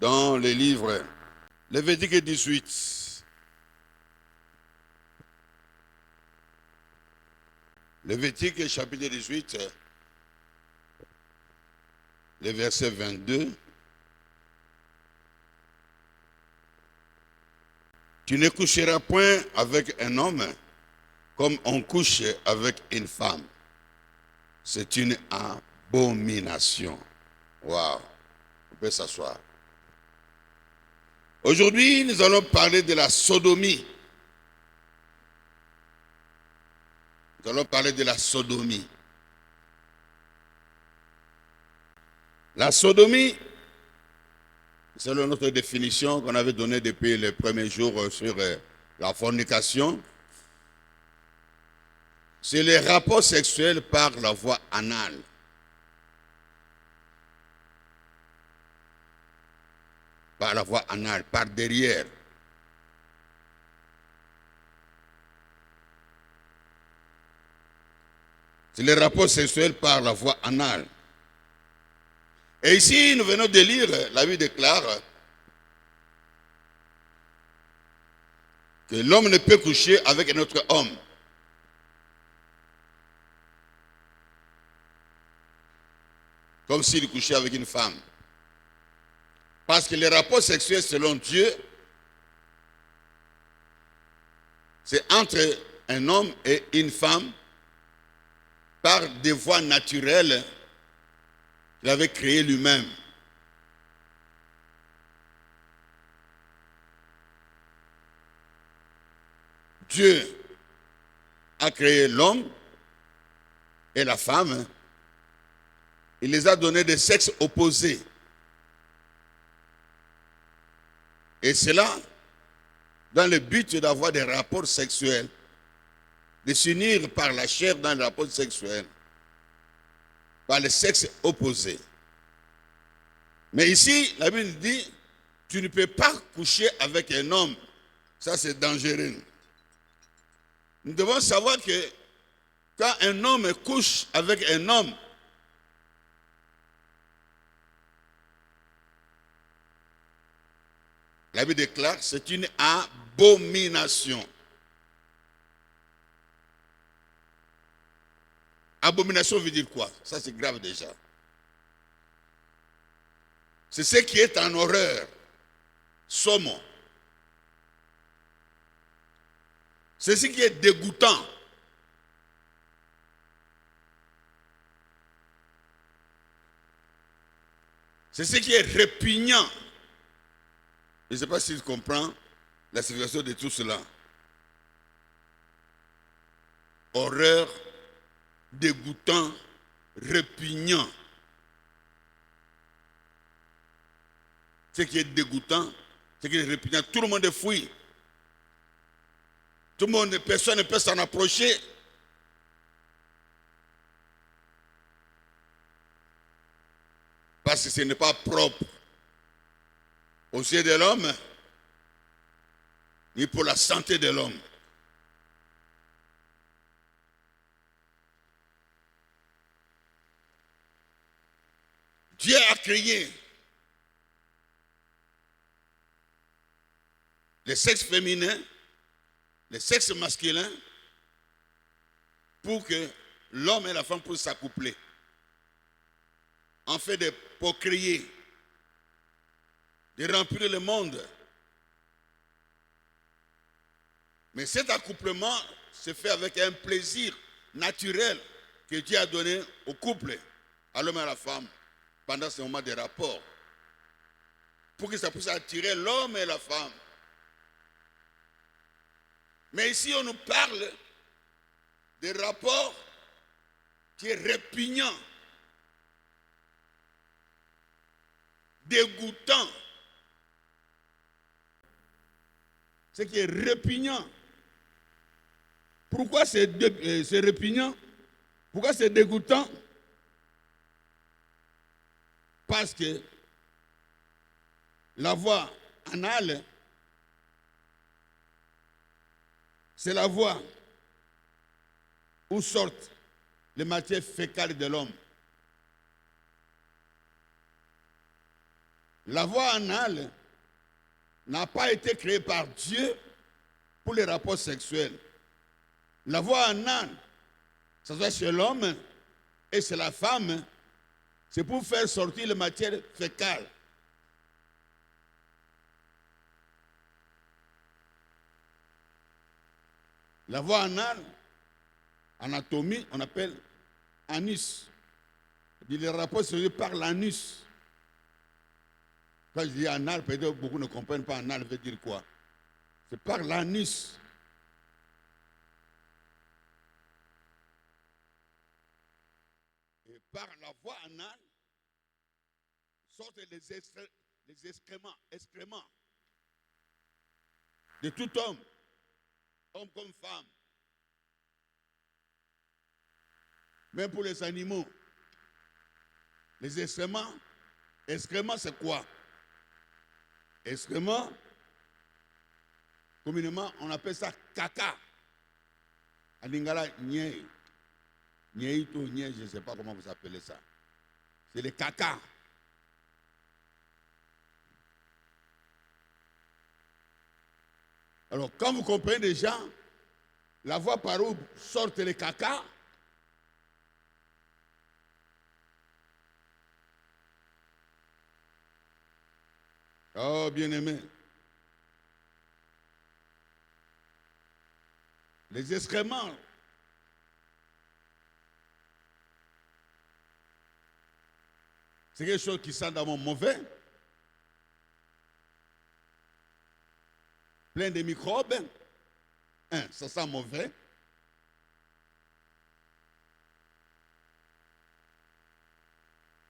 dans le livre Lévitique 18. Lévitique chapitre 18, le verset 22. Tu ne coucheras point avec un homme comme on couche avec une femme. C'est une abomination. Waouh! On peut s'asseoir. Aujourd'hui, nous allons parler de la sodomie. Nous allons parler de la sodomie. La sodomie, selon notre définition qu'on avait donnée depuis les premiers jours sur la fornication, c'est les rapports sexuels par la voie anale. Par la voie anale, par derrière. C'est les rapports sexuels par la voie anale. Et ici, nous venons de lire, la Bible déclare que l'homme ne peut coucher avec un autre homme. Comme s'il couchait avec une femme. Parce que les rapports sexuels, selon Dieu, c'est entre un homme et une femme par des voies naturelles qu'il avait créées lui-même. Dieu a créé l'homme et la femme. Il les a donnés des sexes opposés. Et cela dans le but d'avoir des rapports sexuels, de s'unir par la chair dans les rapports sexuels, par le sexe opposé. Mais ici, la Bible dit, tu ne peux pas coucher avec un homme. Ça, c'est dangereux. Nous devons savoir que quand un homme couche avec un homme, la Bible déclare, c'est une abomination. Abomination veut dire quoi? Ça, c'est grave déjà. C'est ce qui est en horreur. Somme. C'est ce qui est dégoûtant. C'est ce qui est répugnant. Je ne sais pas s'il comprend la signification de tout cela. Horreur, dégoûtant, répugnant. Ce qui est dégoûtant, ce qui est répugnant, tout le monde fuit. Tout le monde, personne ne peut s'en approcher. Parce que ce n'est pas propre aux yeux de l'homme, ni pour la santé de l'homme. Dieu a créé le sexe féminin, le sexe masculin, pour que l'homme et la femme puissent s'accoupler. En fait de procréer, de remplir le monde. Mais cet accouplement se fait avec un plaisir naturel que Dieu a donné au couple, à l'homme et à la femme, pendant ce moment de rapport. Pour que ça puisse attirer l'homme et la femme. Mais ici, on nous parle de rapports qui est répugnant, dégoûtant. Ce qui est répugnant. Pourquoi c'est répugnant? Pourquoi c'est dégoûtant? Parce que la voie anale, c'est la voie où sortent les matières fécales de l'homme. La voie anale n'a pas été créée par Dieu pour les rapports sexuels. La voie anale, ça soit chez l'homme et chez la femme, c'est pour faire sortir les matières fécales. La voie anale, anatomie, on appelle anus. Les rapports sexuels par l'anus. Quand je dis anal, peut-être beaucoup ne comprennent pas anal veut dire quoi. C'est par l'anus. Et par la voie anale sortent les excréments de tout homme comme femme. Même pour les animaux. Les excréments c'est quoi? Excréments, communément, on appelle ça caca. À Lingala, je ne sais pas comment vous appelez ça. C'est les caca. Alors, quand vous comprenez déjà la voie par où sortent les caca, oh, bien-aimé, les excréments, c'est quelque chose qui sent d'abord mauvais, plein de microbes. Ça sent mauvais.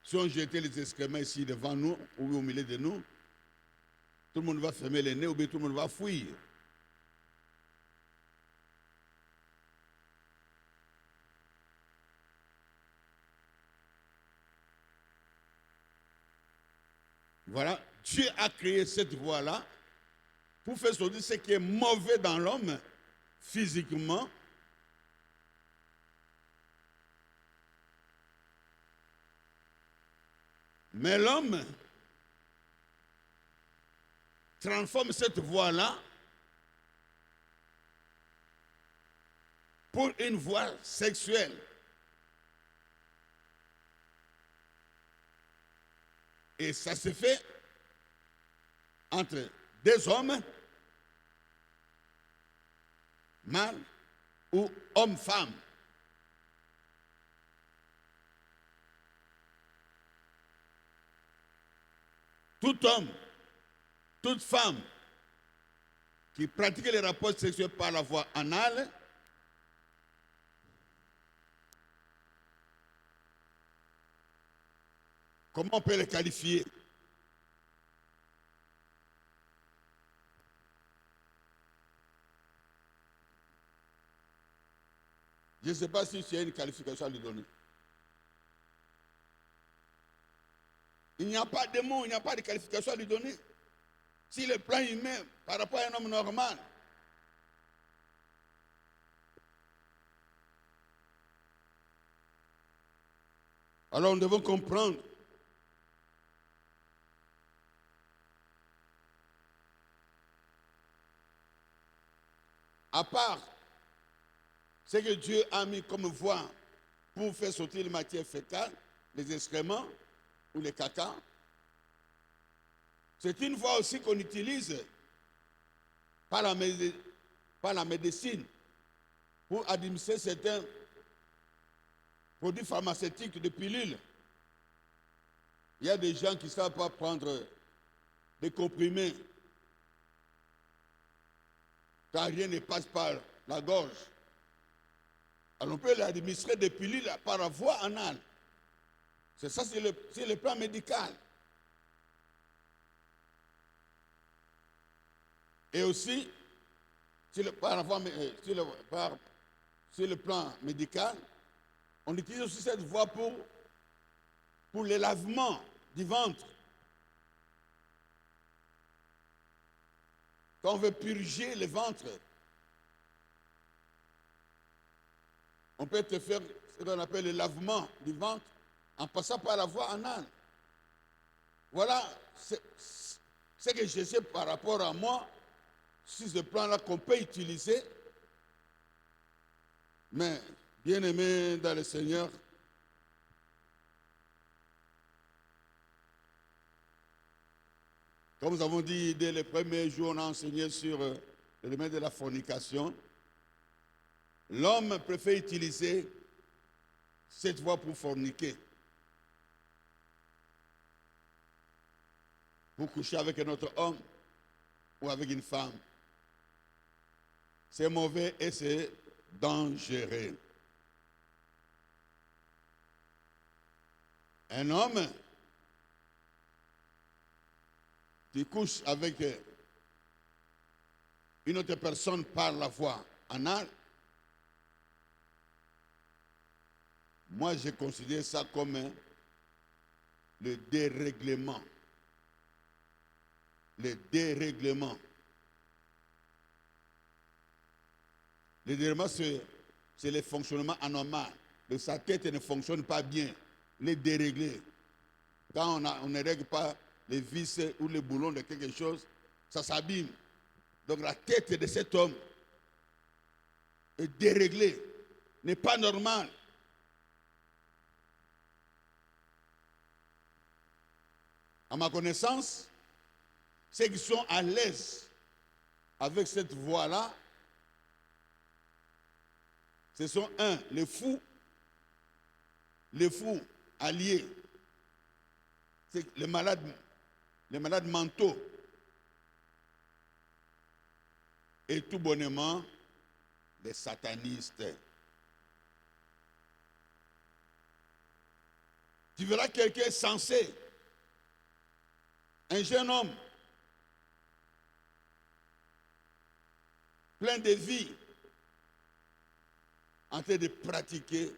Si on jetait les excréments ici devant nous, ou au milieu de nous, tout le monde va fermer les nez ou bien tout le monde va fuir. Voilà, Dieu a créé cette voie-là pour faire sortir ce qui est mauvais dans l'homme, physiquement. Mais l'homme transforme cette voie-là pour une voie sexuelle. Et ça se fait entre des hommes, mâles ou hommes-femmes. Tout homme, toute femme qui pratique les rapports sexuels par la voie anale comment on peut les qualifier? Je ne sais pas si tu as une qualification à lui donner. Il n'y a pas de mots, il n'y a pas de qualification à lui donner. Si le plan humain par rapport à un homme normal, alors nous devons comprendre à part ce que Dieu a mis comme voie pour faire sortir les matières fécales, les excréments ou les caca, c'est une voie aussi qu'on utilise par la médecine pour administrer certains produits pharmaceutiques de pilules. Il y a des gens qui ne savent pas prendre des comprimés car rien ne passe par la gorge. Alors on peut administrer des pilules par la voie anale. C'est ça, c'est le plan médical. Et aussi, sur le plan médical, on utilise aussi cette voie pour le lavement du ventre. Quand on veut purger le ventre, on peut te faire ce qu'on appelle le lavement du ventre en passant par la voie anale. Voilà ce que je sais par rapport à moi, sur ce plan-là qu'on peut utiliser. Mais, bien aimé dans le Seigneur, comme nous avons dit dès les premiers jours, on a enseigné sur le domaine de la fornication. L'homme préfère utiliser cette voie pour forniquer, pour coucher avec un autre homme ou avec une femme. C'est mauvais et c'est dangereux. Un homme qui couche avec une autre personne par la voie anale, moi je considère ça comme le dérèglement. Le dérèglement. Le dérèglement, c'est le fonctionnement anormal. Sa tête ne fonctionne pas bien. Il est déréglé. Quand on ne règle pas les vis ou les boulons de quelque chose, ça s'abîme. Donc la tête de cet homme est déréglée, n'est pas normale. À ma connaissance, ceux qui sont à l'aise avec cette voie-là, ce sont les fous alliés, c'est les malades mentaux. Et tout bonnement, les satanistes. Tu verras quelqu'un sensé, un jeune homme, plein de vie, en train de pratiquer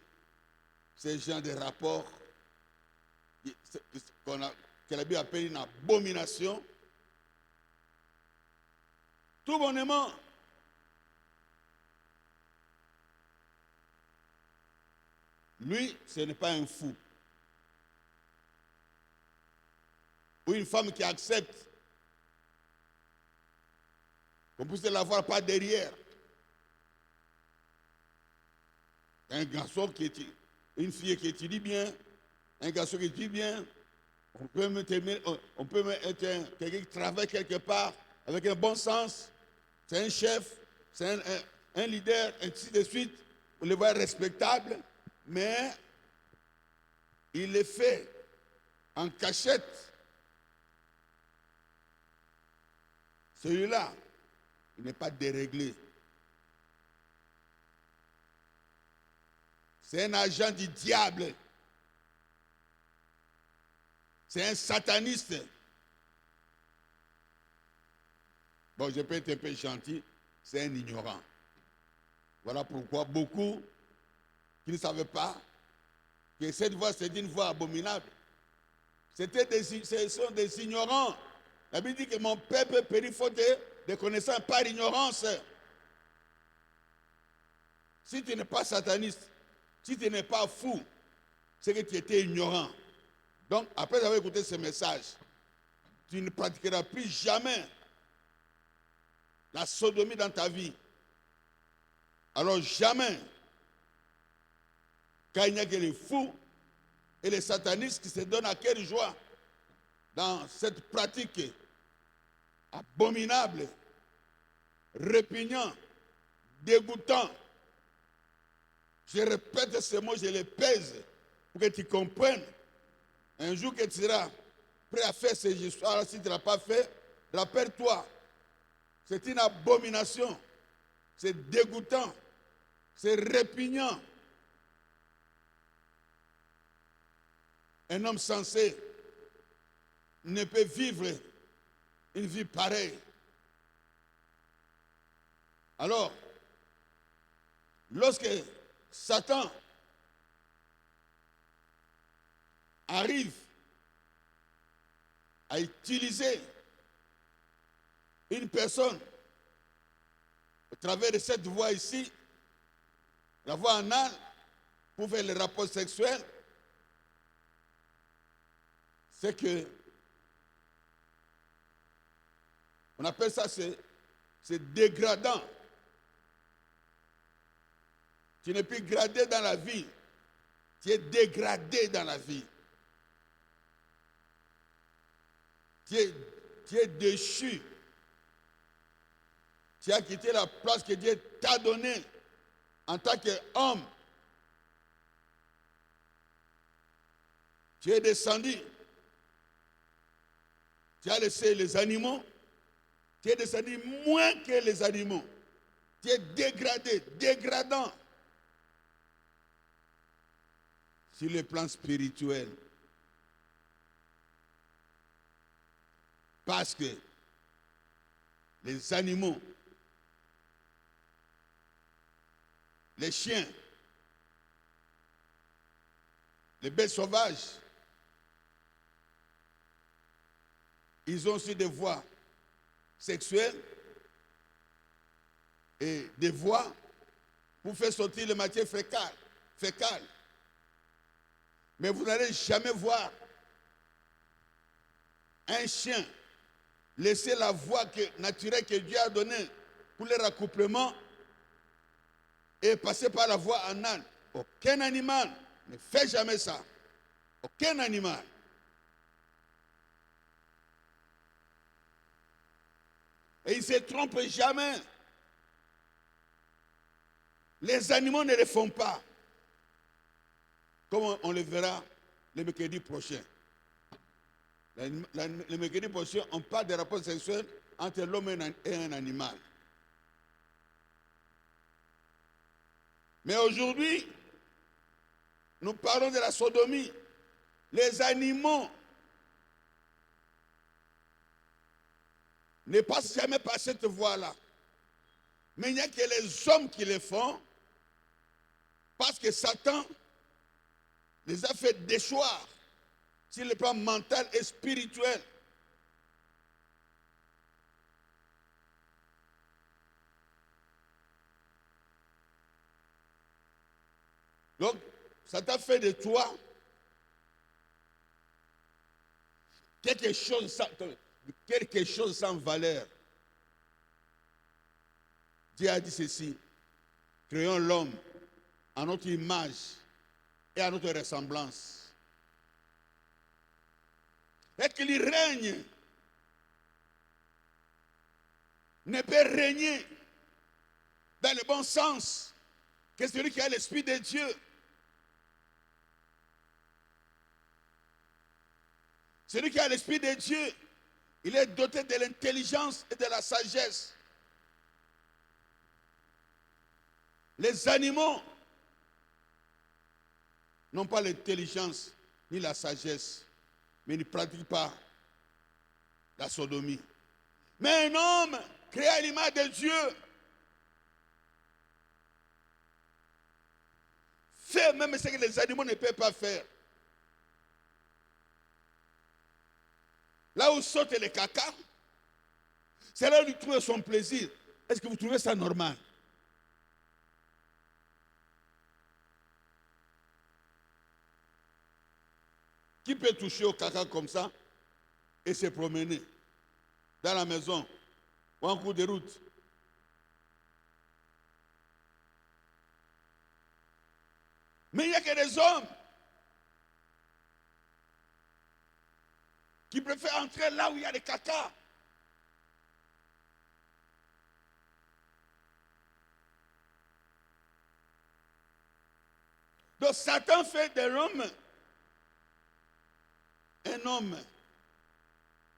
ces genres de rapports que la Bible appelle une abomination. Tout bonnement. Lui, ce n'est pas un fou. Ou une femme qui accepte qu'on puisse l'avoir par derrière. Un garçon une fille qui étudie bien, un garçon qui étudie bien, on peut être quelqu'un qui travaille quelque part avec un bon sens, c'est un chef, c'est un leader, ainsi de suite, on le voit respectable, mais il le fait en cachette. Celui-là, il n'est pas déréglé. C'est un agent du diable. C'est un sataniste. Bon, je peux être un peu gentil, c'est un ignorant. Voilà pourquoi beaucoup qui ne savaient pas que cette voie, c'est une voie abominable. Ce sont des ignorants. La Bible dit que mon peuple périt faute de connaissances par ignorance. Si tu n'es pas sataniste, si tu n'es pas fou, c'est que tu étais ignorant. Donc, après avoir écouté ce message, tu ne pratiqueras plus jamais la sodomie dans ta vie. Alors jamais, car il n'y a que les fous et les satanistes qui se donnent à cœur joie dans cette pratique abominable, répugnant, dégoûtant. Je répète ces mots, je les pèse pour que tu comprennes. Un jour que tu seras prêt à faire ces histoires, si tu ne l'as pas fait, rappelle-toi, c'est une abomination, c'est dégoûtant, c'est répugnant. Un homme sensé ne peut vivre une vie pareille. Alors, lorsque Satan arrive à utiliser une personne au travers de cette voie ici, la voie anale, pour faire le rapport sexuel, c'est que On appelle ça, c'est dégradant. Tu n'es plus gradé dans la vie. Tu es dégradé dans la vie. Tu es déchu. Tu as quitté la place que Dieu t'a donnée en tant qu'homme. Tu es descendu. Tu as laissé les animaux. Tu es descendu moins que les animaux. Tu es dégradé, dégradant. Sur le plan spirituel. Parce que les animaux, les chiens, les bêtes sauvages, ils ont aussi des voies sexuelles et des voies pour faire sortir les matières fécales. Mais vous n'allez jamais voir un chien laisser la voie naturelle que Dieu a donnée pour le raccouplement et passer par la voie anale. Aucun animal ne fait jamais ça. Aucun animal. Et il ne se trompe jamais. Les animaux ne le font pas. Comme on le verra le mercredi prochain. Le mercredi prochain, on parle des rapports sexuels entre l'homme et un animal. Mais aujourd'hui, nous parlons de la sodomie. Les animaux ne passent jamais par cette voie-là. Mais il n'y a que les hommes qui le font parce que Satan les a fait déchoir sur le plan mental et spirituel. Donc, Satan fait de toi quelque chose sans valeur. Dieu a dit ceci: créons l'homme à notre image et à notre ressemblance. Et qu'il règne, ne peut régner dans le bon sens que celui qui a l'Esprit de Dieu. Celui qui a l'Esprit de Dieu, il est doté de l'intelligence et de la sagesse. Les animaux n'ont pas l'intelligence ni la sagesse, mais ils ne pratiquent pas la sodomie. Mais un homme créé à l'image de Dieu fait même ce que les animaux ne peuvent pas faire. Là où saute le caca, c'est là où il trouve son plaisir. Est-ce que vous trouvez ça normal? Qui peut toucher au caca comme ça et se promener dans la maison ou en cours de route? Mais il n'y a que des hommes qui préfèrent entrer là où il y a des caca. Donc Satan fait de l'homme un homme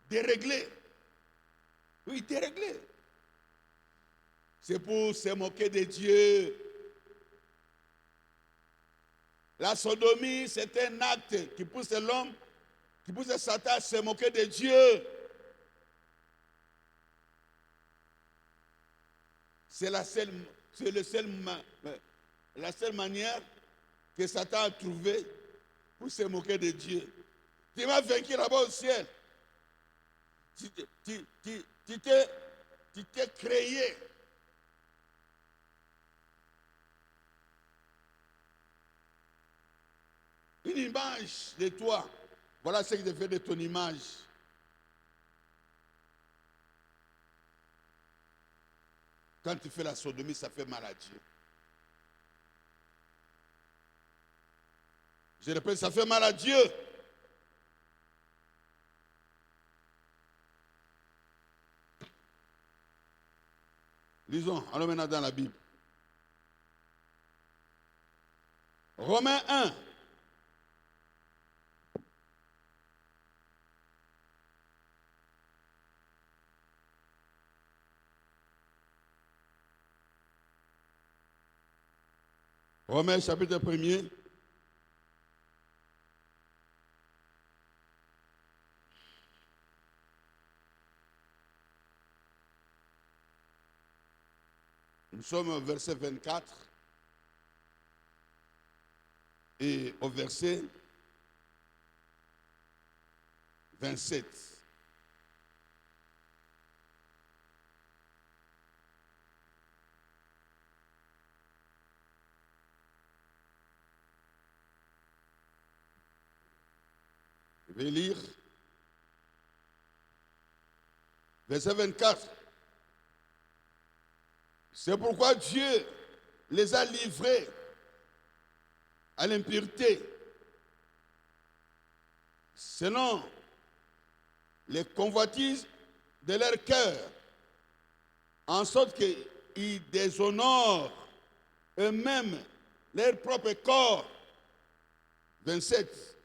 déréglé. Oui, déréglé. C'est pour se moquer de Dieu. La sodomie, c'est un acte qui pousse l'homme, qui pousse Satan à se moquer de Dieu. C'est la seule manière que Satan a trouvée pour se moquer de Dieu. Tu m'as vaincu là-bas au ciel. Tu t'es créé. Une image de toi. Voilà ce que je fais de ton image. Quand tu fais la sodomie, ça fait mal à Dieu. Je répète, ça fait mal à Dieu. Lisons, allons maintenant dans la Bible. Romains 1. Romains chapitre 1er. Nous sommes au verset 24 et au verset 27. Je vais lire. Verset 24. C'est pourquoi Dieu les a livrés à l'impureté, selon les convoitises de leur cœur, en sorte qu'ils déshonorent eux-mêmes leur propre corps. 27.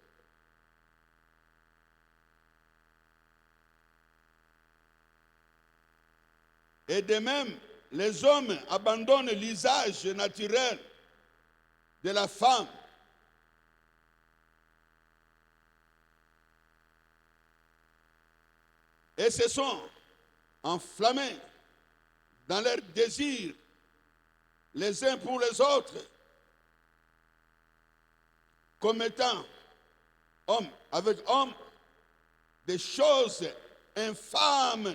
Et de même, les hommes abandonnent l'usage naturel de la femme et se sont enflammés dans leurs désirs les uns pour les autres, commettant homme avec homme des choses infâmes.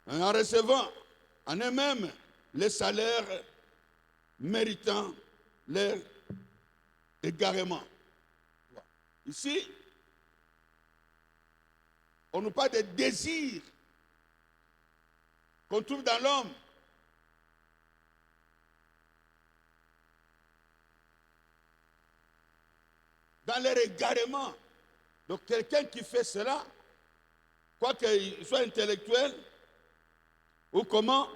En recevant en eux-mêmes les salaires méritant leur égarement. Ici, on nous parle des désirs qu'on trouve dans l'homme. Dans leur égarement. Donc quelqu'un qui fait cela, quoi qu'il soit intellectuel, ou comment,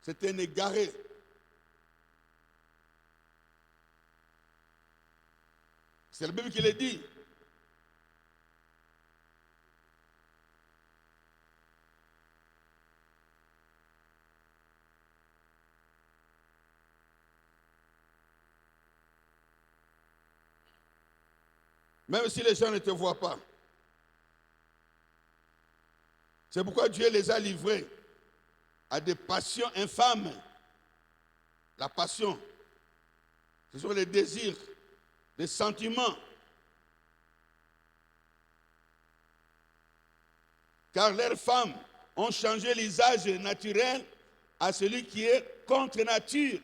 c'est un égaré. C'est la Bible qui le dit. Même si les gens ne te voient pas. C'est pourquoi Dieu les a livrés à des passions infâmes. La passion, ce sont les désirs, les sentiments. Car leurs femmes ont changé l'usage naturel à celui qui est contre nature.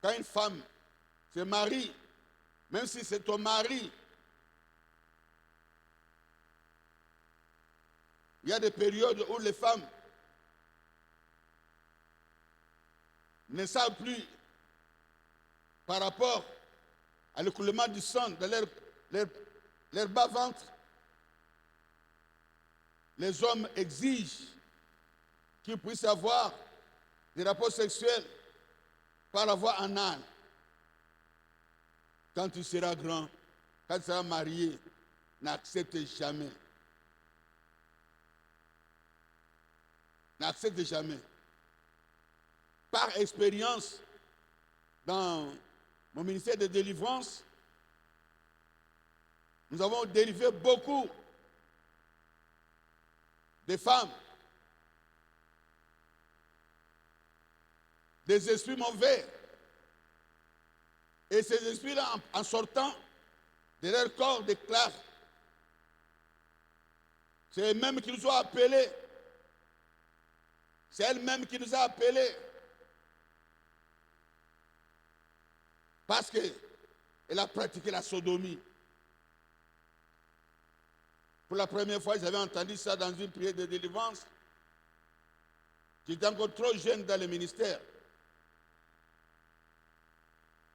Quand une femme se marie, même si c'est ton mari, il y a des périodes où les femmes ne savent plus par rapport à l'écoulement du sang de leur bas-ventre. Les hommes exigent qu'ils puissent avoir des rapports sexuels par la voie anale. Quand tu seras grand, quand tu seras marié, n'accepte jamais. N'accepte jamais. Par expérience, dans mon ministère de délivrance, nous avons délivré beaucoup de femmes des esprits mauvais. Et ces esprits-là, en sortant de leur corps, déclarent. C'est eux-mêmes qui nous ont appelés. C'est elle-même qui nous a appelés. parce qu'elle a pratiqué la sodomie. Pour la première fois, j'avais entendu ça dans une prière de délivrance. J'étais encore trop jeune dans le ministère.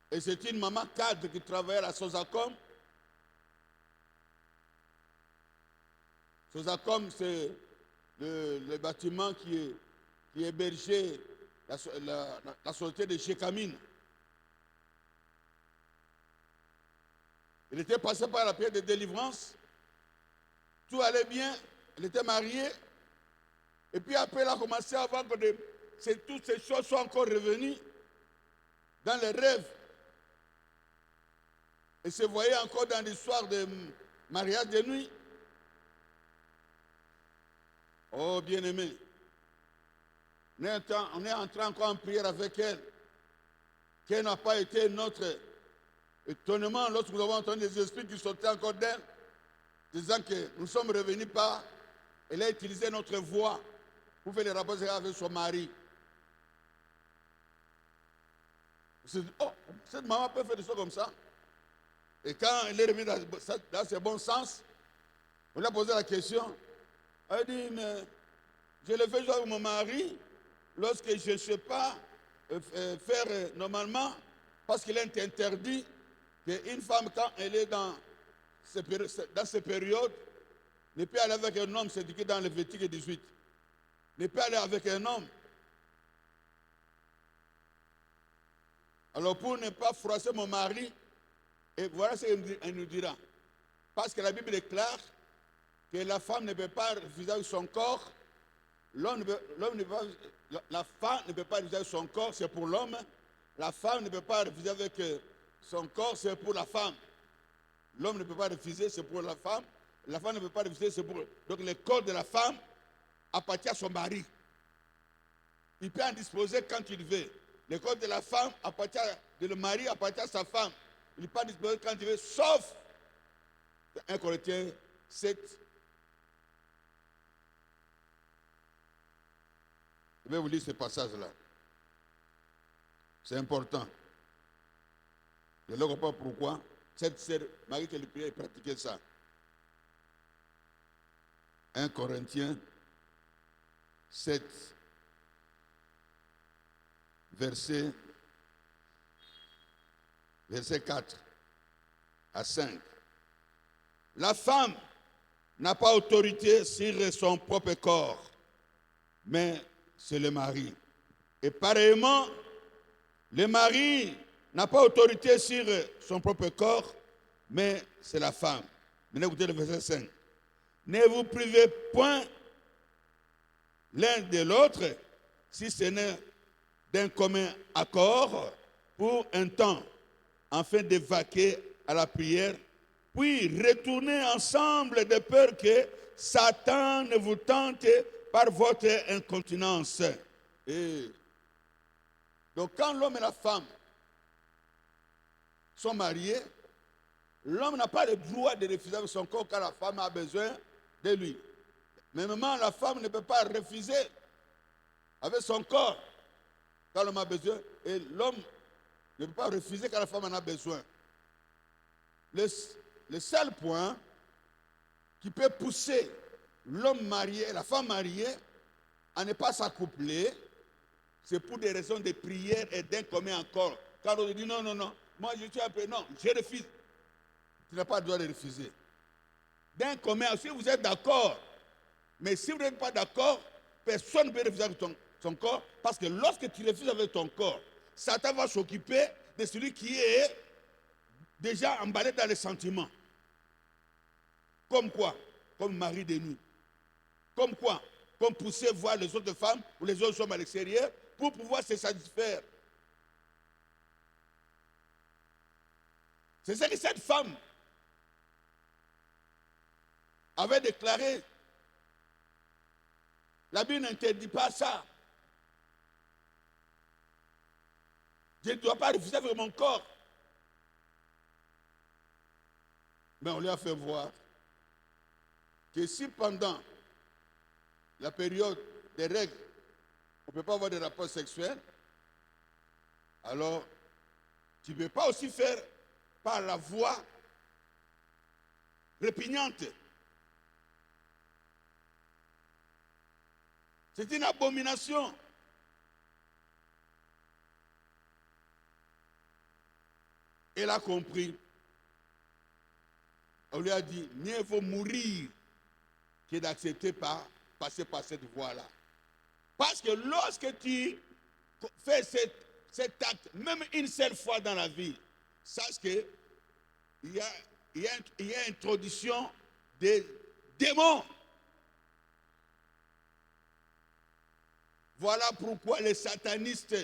Et c'est une maman cadre qui travaillait à Sosacom. Sosacom, c'est le bâtiment qui hébergeait la société de Chekamine. Il était passé par la prière de délivrance. Tout allait bien. Elle était mariée. Et puis après, elle a commencé à voir que toutes ces choses sont encore revenues dans les rêves. Et se voyait encore dans l'histoire de mariage de nuit. Oh, bien-aimé. On est entré encore en prière avec elle. Quel n'a pas été notre étonnement lorsque nous avons entendu les esprits qui sortaient encore d'elle, disant que nous sommes revenus par. Elle a utilisé notre voix pour faire les rapports avec son mari. On s'est dit, oh, cette maman peut faire des choses comme ça. Et quand elle est revenue dans ses bons sens, on lui a posé la question. Elle dit, mais je le fais jouer avec mon mari lorsque je ne sais pas faire normalement, parce qu'il est interdit qu'une femme, quand elle est dans ces périodes, ne peut aller avec un homme, c'est indiqué dans Lévitique 18. Ne peut aller avec un homme. Alors pour ne pas froisser mon mari, et voilà ce qu'elle nous dira. Parce que la Bible déclare que la femme ne peut pas refuser avec son corps. La femme ne peut pas refuser avec son corps, c'est pour l'homme. La femme ne peut pas refuser avec son corps, c'est pour la femme. L'homme ne peut pas refuser, c'est pour la femme. La femme ne peut pas refuser, c'est pour... Donc le corps de la femme appartient à son mari. Il peut en disposer quand il veut. Le corps de la femme le mari appartient à sa femme. Il peut en disposer quand il veut, sauf 1 Corinthiens 7. Je vais vous lire ce passage-là. C'est important. Je ne comprends pas pourquoi cette sœur Marie qui priait pratiquait ça. 1 Corinthiens 7, verset 4 à 5. La femme n'a pas autorité sur son propre corps, mais c'est le mari. Et pareillement, le mari n'a pas autorité sur son propre corps, mais c'est la femme. Maintenant, écoutez le verset 5. Ne vous privez point l'un de l'autre, si ce n'est d'un commun accord, pour un temps, afin de vaquer à la prière, puis retournez ensemble de peur que Satan ne vous tente par votre incontinence. Et donc quand l'homme et la femme sont mariés, l'homme n'a pas le droit de refuser avec son corps car la femme a besoin de lui. Mais maintenant, la femme ne peut pas refuser avec son corps quand l'homme a besoin. Et l'homme ne peut pas refuser quand la femme en a besoin. Le seul point qui peut pousser l'homme marié et la femme mariée à ne pas s'accoupler, c'est pour des raisons de prière et d'un commun accord. Quand on dit non, moi je suis un peu, non, je refuse. Tu n'as pas le droit de refuser. D'un commun, si vous êtes d'accord, mais si vous n'êtes pas d'accord, personne ne peut refuser avec son corps, parce que lorsque tu refuses avec ton corps, Satan va s'occuper de celui qui est déjà emballé dans les sentiments. Comme quoi? Comme mari de nuit. Comme quoi? Comme pousser voir les autres femmes ou les autres hommes à l'extérieur pour pouvoir se satisfaire. C'est ça que cette femme avait déclaré. La Bible n'interdit pas ça. Je ne dois pas refuser avec mon corps. Mais on lui a fait voir que si pendant la période des règles, on ne peut pas avoir de rapports sexuels, alors Tu ne peux pas aussi faire par la voie répugnante. C'est une abomination. Elle a compris. On lui a dit, mieux vaut mourir que d'accepter passer par cette voie-là. Parce que lorsque tu fais cet acte, même une seule fois dans la vie, sache qu'il y a introduction des démons. Voilà pourquoi les satanistes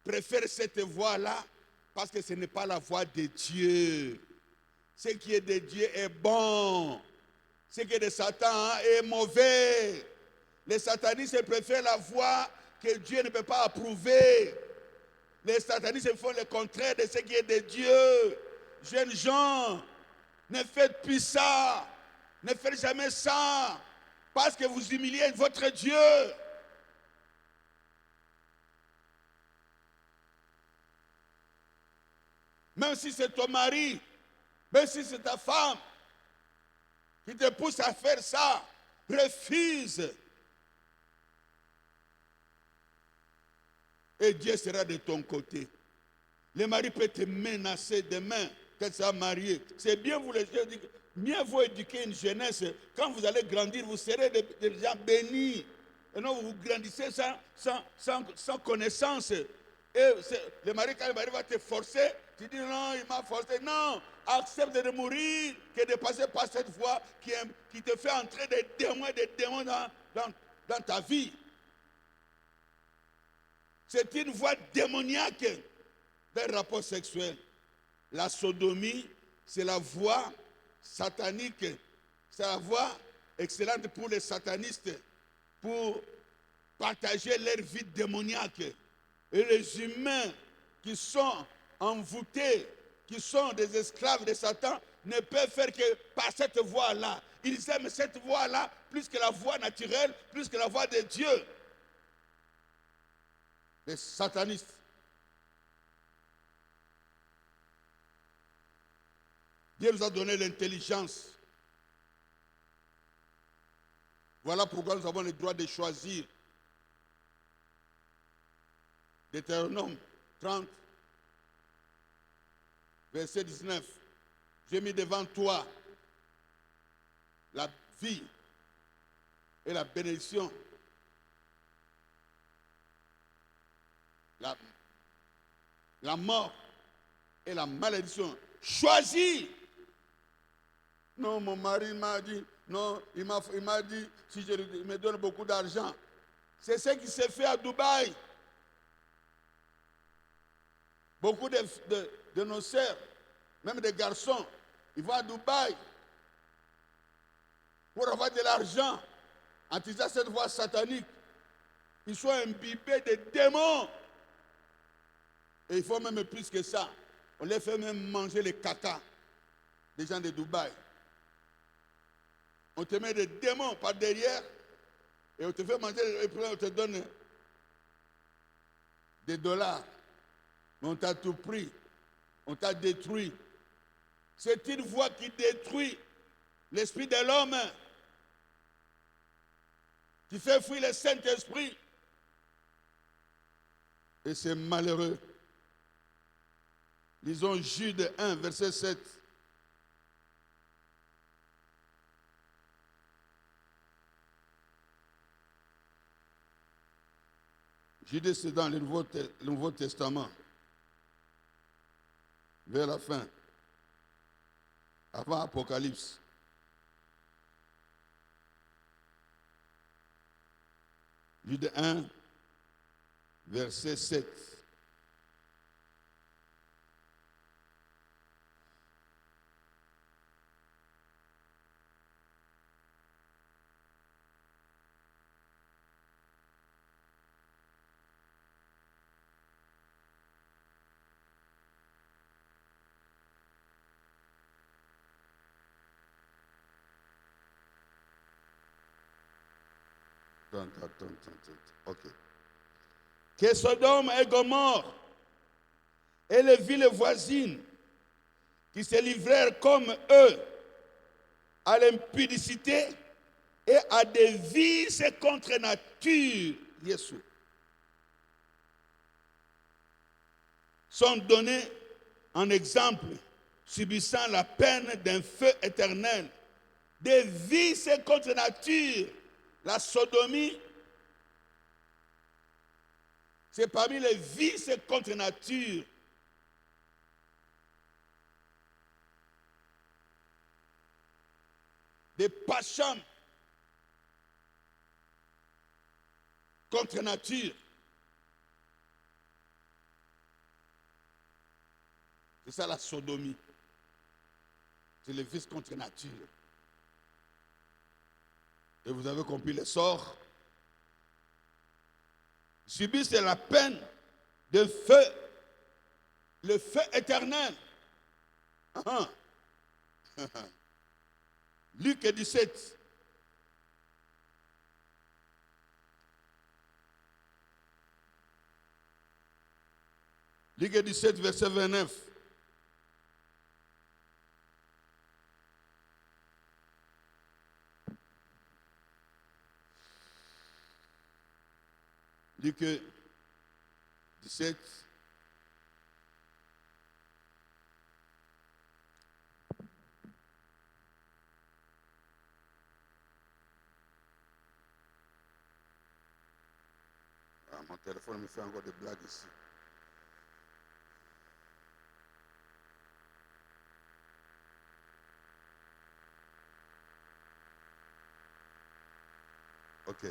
préfèrent cette voie-là, parce que ce n'est pas la voie de Dieu. Ce qui est de Dieu est bon. Ce qui est de Satan est mauvais. Les satanistes préfèrent la voie que Dieu ne peut pas approuver. Les satanistes font le contraire de ce qui est de Dieu. Jeunes gens, ne faites plus ça. Ne faites jamais ça. Parce que vous humiliez votre Dieu. Même si c'est ton mari, même si c'est ta femme qui te pousse à faire ça, refuse. Et Dieu sera de ton côté. Le mari peut te menacer demain quand tu seras marié. C'est bien, vous les gens, mieux vaut éduquer une jeunesse. Quand vous allez grandir, vous serez des gens bénis. Et non, vous grandissez sans connaissance. Et le mari, quand le mari va te forcer, tu dis non, il m'a forcé. Non, accepte de mourir que de passer par cette voie qui te fait entrer des démons dans ta vie. C'est une voie démoniaque d'un rapport sexuel. La sodomie, c'est la voie satanique. C'est la voie excellente pour les satanistes, pour partager leur vie démoniaque. Et les humains qui sont envoûtés, qui sont des esclaves de Satan, ne peuvent faire que par cette voie-là. Ils aiment cette voie-là plus que la voie naturelle, plus que la voie de Dieu. Les satanistes. Dieu nous a donné l'intelligence. Voilà pourquoi nous avons le droit de choisir. Deutéronome 30, verset 19. J'ai mis devant toi la vie et la bénédiction. La mort et la malédiction. Choisis. Non, mon mari m'a dit, non, il m'a dit, si je me donne beaucoup d'argent. C'est ce qui s'est fait à Dubaï. Beaucoup de nos sœurs, même des garçons, ils vont à Dubaï pour avoir de l'argent en utilisant cette voie satanique. Ils sont imbibés de démons. Et il faut même plus que ça. On les fait même manger les caca des gens de Dubaï. On te met des démons par derrière et on te fait manger et puis on te donne des dollars. Mais on t'a tout pris. On t'a détruit. C'est une voie qui détruit l'esprit de l'homme. Qui fait fuir le Saint-Esprit. Et c'est malheureux. Lisons Jude 1, verset 7. Jude, c'est dans le Nouveau Testament. Vers la fin. Avant Apocalypse. Jude 1, verset 7. Ok. Que Sodome et Gomorrhe et les villes voisines qui se livrèrent comme eux à l'impudicité et à des vices contre nature, Jésus, sont donnés en exemple, subissant la peine d'un feu éternel. Des vices contre nature, la sodomie, c'est parmi les vices contre nature. Des passions contre nature. C'est ça la sodomie. C'est le vice contre nature. Et vous avez compris le sort. Subissent la peine de feu, le feu éternel. Luc 17. Luc 17, verset 29. Luc 17. Ah, mon téléphone me fait encore des blagues ici. Ok.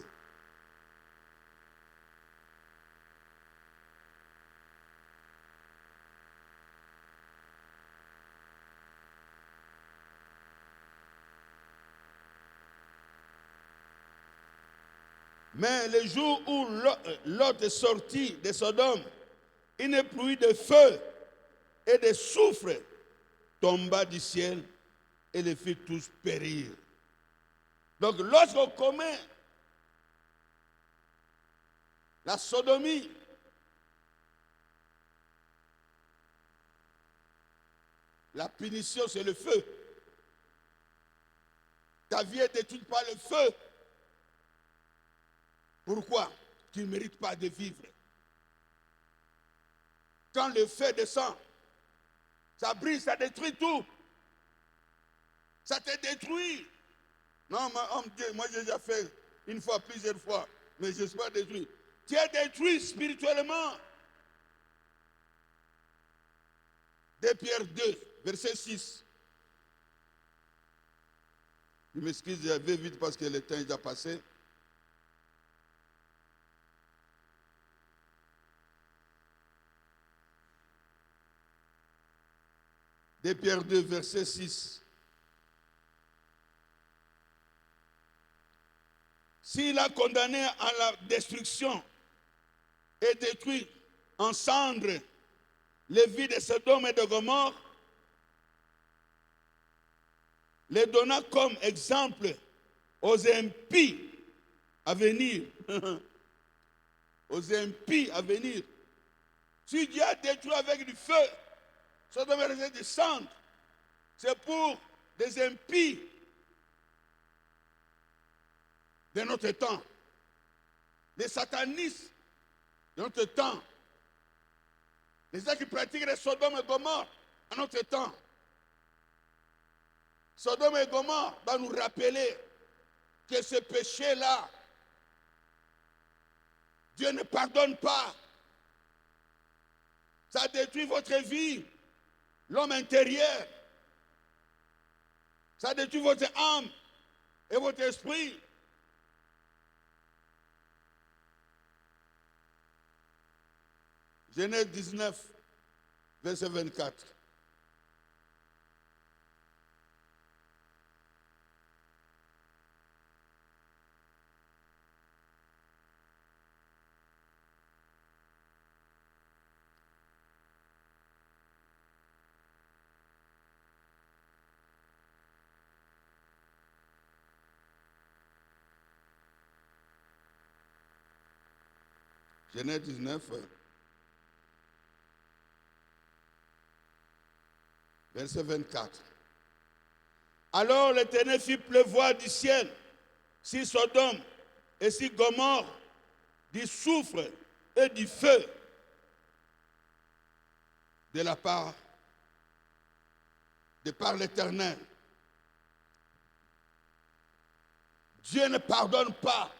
Mais le jour où Lot est sorti de Sodome, une pluie de feu et de soufre tomba du ciel et les fit tous périr. Donc lorsqu'on commet la sodomie, la punition c'est le feu. Ta vie est détruite par le feu. Pourquoi? Tu ne mérites pas de vivre. Quand le feu descend, ça brille, ça détruit tout. Ça te détruit. Non, homme Dieu, moi j'ai déjà fait une fois, plusieurs fois, mais je ne suis pas détruit. Tu es détruit spirituellement. 2 Pierre 2, verset 6. Je m'excuse, je vais vite parce que le temps est déjà passé. De Pierre 2, verset 6. S'il a condamné à la destruction et détruit en cendres les vies de Sodome et de Gomorrhe, les donnant comme exemple aux impies à venir. Aux impies à venir. Si Dieu a détruit avec du feu, Sodome et des cendres, c'est pour des impies de notre temps, des satanistes de notre temps, les gens qui pratiquent les Sodome et Gomorrhe à notre temps. Sodome et Gomorrhe va nous rappeler que ce péché-là, Dieu ne pardonne pas. Ça détruit votre vie, l'homme intérieur. Ça détruit votre âme et votre esprit. Genèse 19, verset 24. Genèse 19. Verset 24. Alors l'Éternel fit pleuvoir du ciel sur Sodome et sur Gomorrhe du soufre et du feu de par l'Éternel. Dieu ne pardonne pas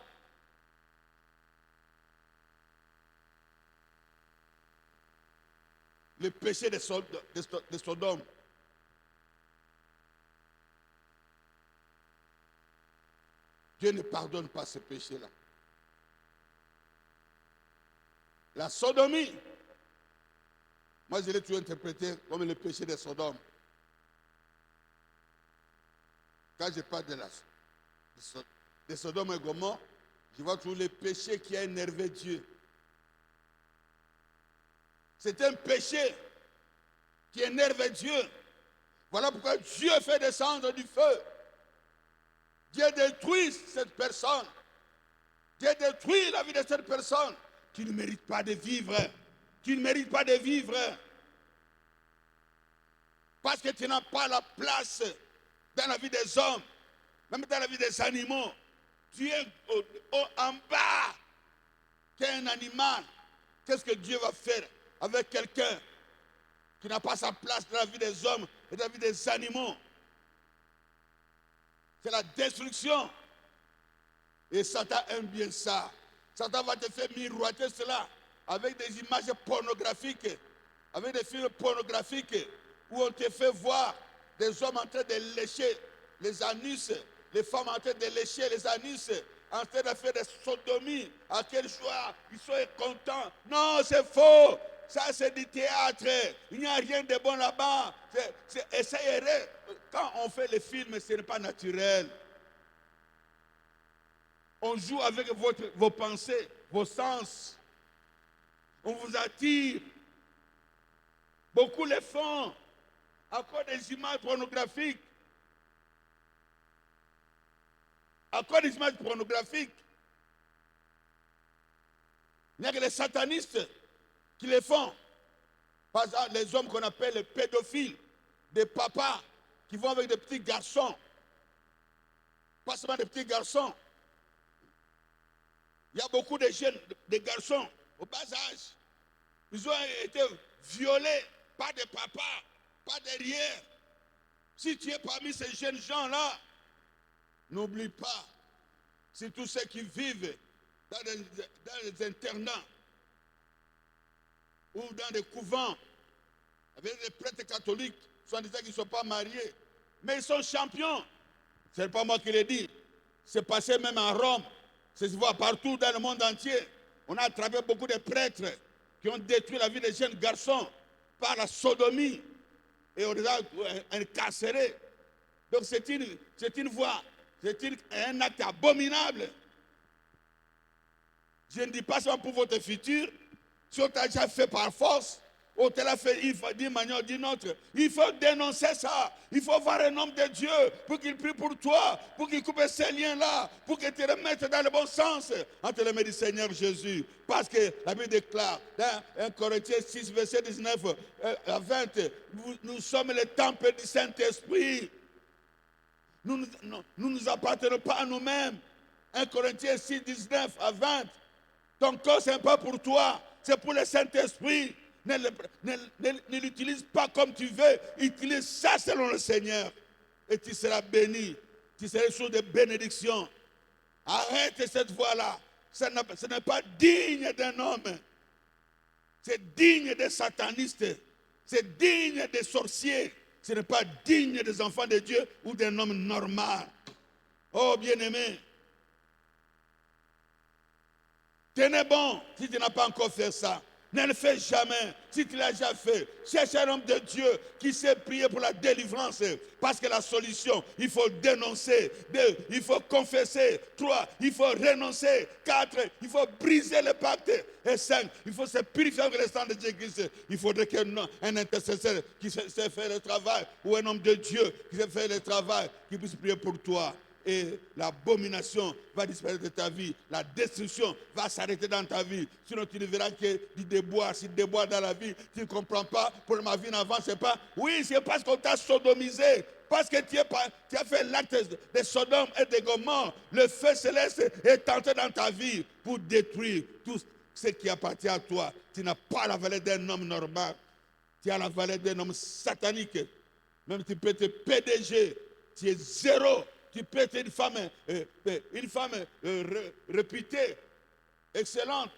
le péché de Sodome. Dieu ne pardonne pas ce péché-là. La sodomie, moi je l'ai toujours interprété comme le péché de Sodome. Quand je parle de Sodome et Gomorrhe, je vois tous les péchés qui a énervé Dieu. C'est un péché qui énerve Dieu. Voilà pourquoi Dieu fait descendre du feu. Dieu détruit cette personne. Dieu détruit la vie de cette personne qui ne mérite pas de vivre. Qui ne mérite pas de vivre. Parce que tu n'as pas la place dans la vie des hommes, même dans la vie des animaux. Tu es en bas qu'un animal. Qu'est-ce que Dieu va faire avec quelqu'un qui n'a pas sa place dans la vie des hommes et dans la vie des animaux? C'est la destruction. Et Satan aime bien ça. Satan va te faire miroiter cela avec des images pornographiques, avec des films pornographiques où on te fait voir des hommes en train de lécher les anus, les femmes en train de lécher les anus, en train de faire des sodomies. À quel joie ils sont contents. Non, c'est faux. Ça, c'est du théâtre. Il n'y a rien de bon là-bas. Essayez. Quand on fait les films, ce n'est pas naturel. On joue avec vos pensées, vos sens. On vous attire. Beaucoup le font. À cause des images pornographiques. À cause des images pornographiques. Il n'y a que les satanistes qui les font. Par exemple, les hommes qu'on appelle les pédophiles, des papas qui vont avec des petits garçons. Pas seulement des petits garçons. Il y a beaucoup de jeunes, de garçons au bas âge. Ils ont été violés par des papas, pas derrière. Si tu es parmi ces jeunes gens-là, n'oublie pas, c'est tous ceux qui vivent dans les internats ou dans des couvents avec des prêtres catholiques, soit disant qu'ils ne sont pas mariés, mais ils sont champions. Ce n'est pas moi qui l'ai dit. C'est passé même en Rome. C'est se voit partout dans le monde entier. On a attrapé beaucoup de prêtres qui ont détruit la vie des jeunes garçons par la sodomie. Et on les a incarcérés. Donc c'est une voie, un acte abominable. Je ne dis pas seulement pour votre futur. Si on t'a déjà fait par force, on te l'a fait d'une manière ou d'une autre. Il faut dénoncer ça. Il faut voir un homme de Dieu pour qu'il prie pour toi, pour qu'il coupe ces liens-là, pour qu'il te remette dans le bon sens entre les mains du Seigneur Jésus. Parce que la Bible déclare, dans 1 Corinthiens 6, verset 19 à 20, nous sommes le temple du Saint-Esprit. Nous ne nous appartenons pas à nous-mêmes. 1 Corinthiens 6, 19 à 20. Ton corps, ce n'est pas pour toi, c'est pour le Saint-Esprit. Ne l'utilise pas comme tu veux. Utilise ça selon le Seigneur. Et tu seras béni. Tu seras sous de bénédictions. Arrête cette voie-là. Ce n'est pas digne d'un homme. C'est digne des satanistes. C'est digne des sorciers. Ce n'est pas digne des enfants de Dieu ou d'un homme normal. Oh bien-aimé. Tenez bon si tu n'as pas encore fait ça. Ne le fais jamais. Si tu l'as déjà fait, cherche un homme de Dieu qui sait prier pour la délivrance. Parce que la solution, il faut dénoncer. 2, il faut confesser. 3, il faut renoncer. 4, il faut briser le pacte. Et 5, il faut se purifier avec le sang de Jésus-Christ. Il faudrait qu'un intercesseur qui sait faire le travail, ou un homme de Dieu qui sait faire le travail, qui puisse prier pour toi. et l'abomination va disparaître de ta vie. La destruction va s'arrêter dans ta vie. Sinon, tu ne verras que du déboire. Si tu déboires dans la vie, tu ne comprends pas. Pour ma vie n'avance pas. Oui, c'est parce qu'on t'a sodomisé. Parce que tu as fait l'acte de Sodome et de Gomorrhe. Le feu céleste est entré dans ta vie pour détruire tout ce qui appartient à toi. Tu n'as pas la valeur d'un homme normal. Tu as la valeur d'un homme satanique. Même tu peux être PDG. Tu es zéro. Tu peux être une femme réputée, excellente,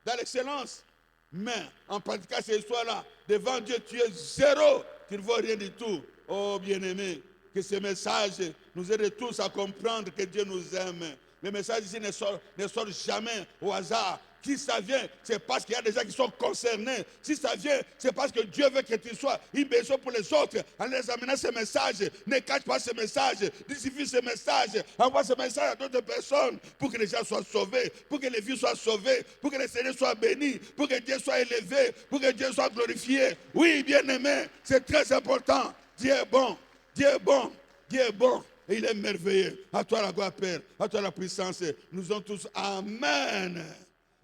dans l'excellence. Mais en pratiquant ces histoires-là, devant Dieu, tu es zéro. Tu ne vois rien du tout. Oh bien-aimé, que ce message nous aide tous à comprendre que Dieu nous aime. Le message ici ne sort jamais au hasard. Si ça vient, c'est parce qu'il y a des gens qui sont concernés. Si ça vient, c'est parce que Dieu veut que tu sois une bénédiction pour les autres. En les amenant ce message, ne cache pas ce message, diffuse ce message, envoie ce message à d'autres personnes pour que les gens soient sauvés, pour que les vies soient sauvées, pour que les Seigneur soient bénis, pour que Dieu soit élevé, pour que Dieu soit glorifié. Oui, bien-aimé, c'est très important. Dieu est bon, Dieu est bon, Dieu est bon. Et il est merveilleux. À toi la gloire, Père. À toi la puissance. Nous sommes tous. Amen.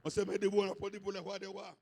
On se met debout, on applaudit pour le roi des rois.